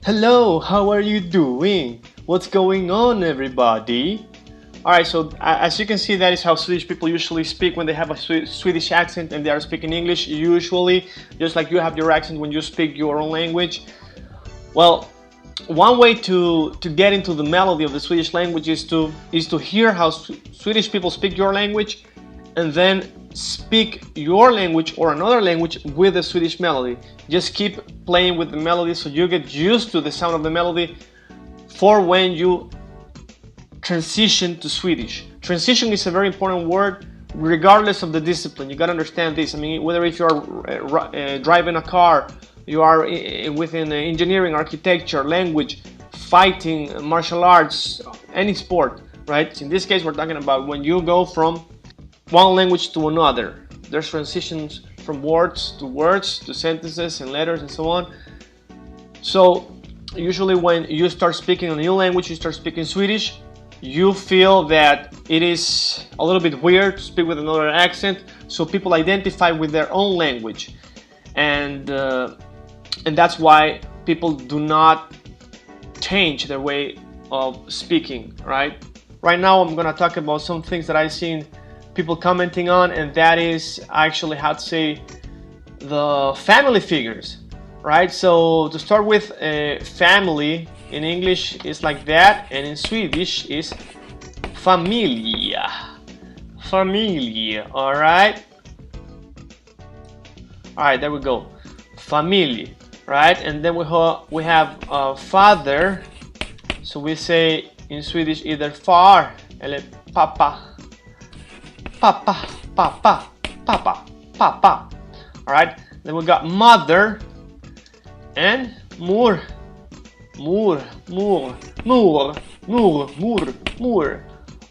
Hello, how are you doing? What's going on, everybody? Alright, so as you can see, that is how Swedish people usually speak when they have a Swedish accent and they are speaking English, usually, just like you have your accent when you speak your own language. Well, one way to get into the melody of the Swedish language is to hear how Swedish people speak your language and then speak your language or another language with the Swedish melody. Just keep playing with the melody so you get used to the sound of the melody for when you transition to Swedish. Transition is a very important word regardless of the discipline. You gotta understand this. I mean, whether if you are driving a car, you are within engineering, architecture, language, fighting, martial arts, any sport, right? In this case, we're talking about when you go from one language to another. There's transitions from words to sentences and letters and so on. So usually when you start speaking a new language, you start speaking Swedish, you feel that it is a little bit weird to speak with another accent, so people identify with their own language, and that's why people do not change their way of speaking, right? Right now I'm gonna talk about some things that I've seen people commenting on, and that is actually how to say the family figures, right? So to start with, family in English is like that, and in Swedish is familia. Familia, all right? All right, there we go. Familj, right? And then we have father. So we say in Swedish either far eller pappa. Papa, papa, papa, papa. All right. Then we got mother and mor, mor, mor, mor, mor, mor, mor,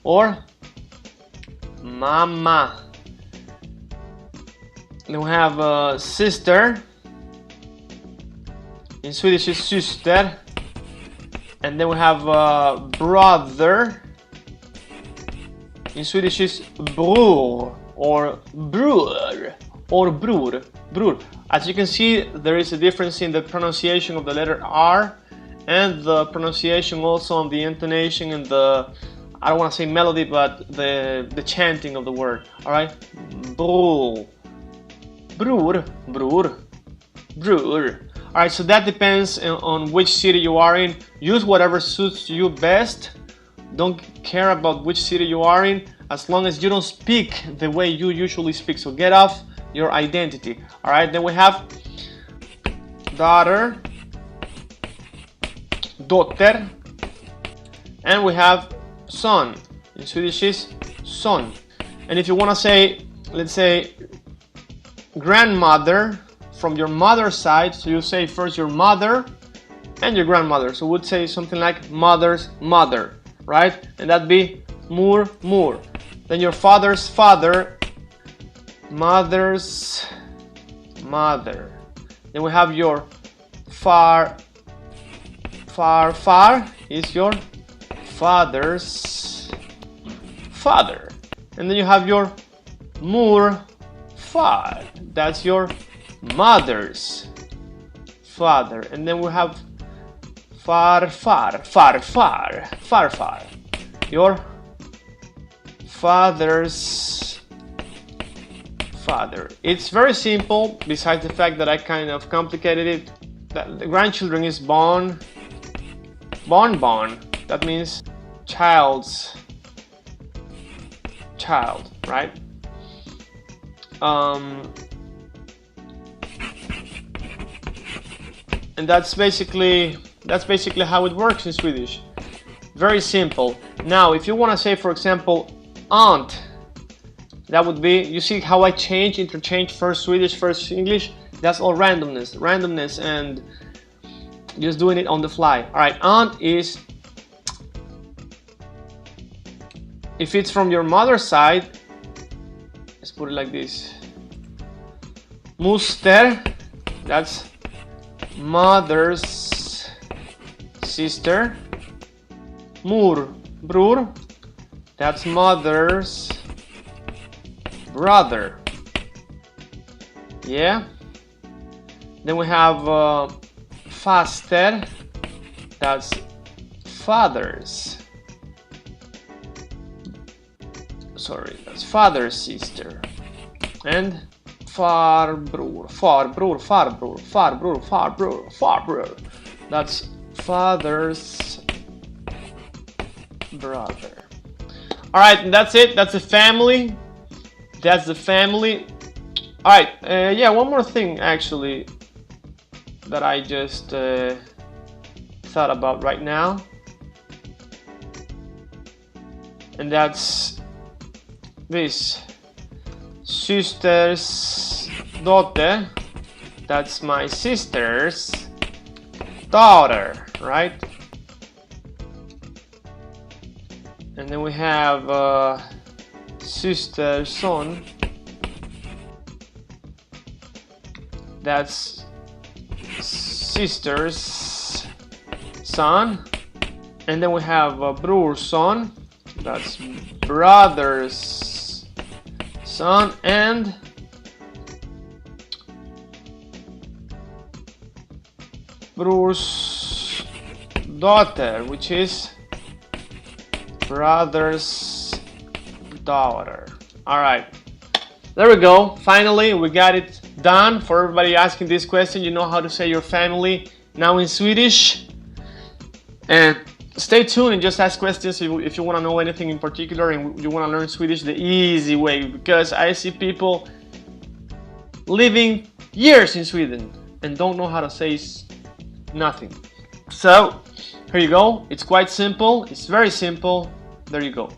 or mama. Then we have sister. In Swedish is syster. And then we have brother. In Swedish is bror or bror or bror, bror. As you can see, there is a difference in the pronunciation of the letter R and the pronunciation also on the intonation and the, I don't want to say melody, but the chanting of the word. All right, bror, bror, bror, bror. All right, so that depends on which city you are in. Use whatever suits you best. Don't care about which city you are in, as long as you don't speak the way you usually speak. So get off your identity. All right, then we have daughter, dotter, and we have son. In Swedish is son. And if you want to say, let's say, grandmother from your mother's side, so you say first your mother and your grandmother. So we'd say something like mother's mother, right? And that'd be mor, mor. Then your father's father, mother's mother. Then we have your far, far, far is your father's father. And then you have your mor, far. That's your mother's father. And then we have far, far, far, far, far, far. Your father's father. It's very simple, besides the fact that I kind of complicated it. That the grandchildren is born. That means child's child, right? And that's basically how it works in Swedish. Very simple. Now, if you want to say, for example, aunt, that would be, you see how I interchange first Swedish, first English? That's all randomness and just doing it on the fly. All right, aunt is, if it's from your mother's side, let's put it like this. Moster, that's mother's sister. Mor, bror, that's mother's brother. Yeah. Then we have faster, That's fathers. Sorry, that's father, sister. And farbror, farbror, farbror, farbror, farbror, farbror. That's father's brother. All right, and that's it. That's the family. That's the family. All right. Yeah, one more thing actually that I just thought about right now, and that's this sister's daughter. That's my sister's daughter, right? And then we have sister's son. That's sister's son. And then we have bror's son. That's brother's son. And bror's daughter, which is brother's daughter. All right, there we go. Finally, we got it done. For everybody asking this question, you know how to say your family now in Swedish. And stay tuned and just ask questions if you want to know anything in particular and you want to learn Swedish the easy way, because I see people living years in Sweden and don't know how to say nothing. So here you go. It's quite simple. It's very simple. There you go.